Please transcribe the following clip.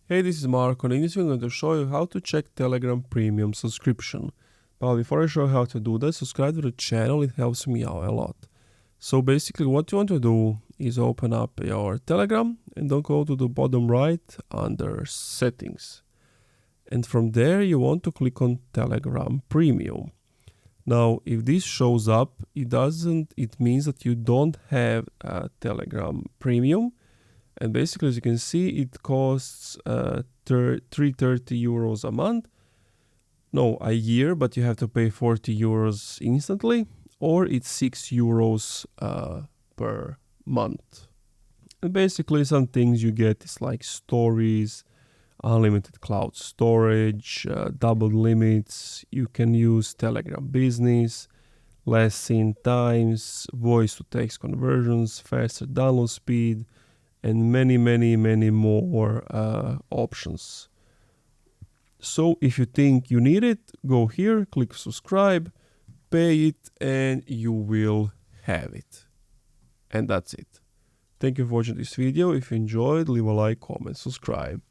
Hey, this is Marko, and in this video I'm going to show you how to check Telegram Premium subscription. But before I show you how to do that, subscribe to the channel, it helps me out a lot. So basically what you want to do is open up your Telegram and then go to the bottom right under settings. And from there you want to click on Telegram Premium. Now if this shows up, it means that you don't have a Telegram Premium. And basically, as you can see, it costs 330 euros a month. No, a year, but you have to pay 40 euros instantly, or it's 6 euros per month. And basically, some things you get is like stories, unlimited cloud storage, double limits. You can use Telegram Business, less seen times, voice to text conversions, faster download speed, and many more options. So if you think you need it, go here, click subscribe, pay it, and you will have it. And that's it. Thank you for watching this video. If you enjoyed, leave a like, comment, subscribe.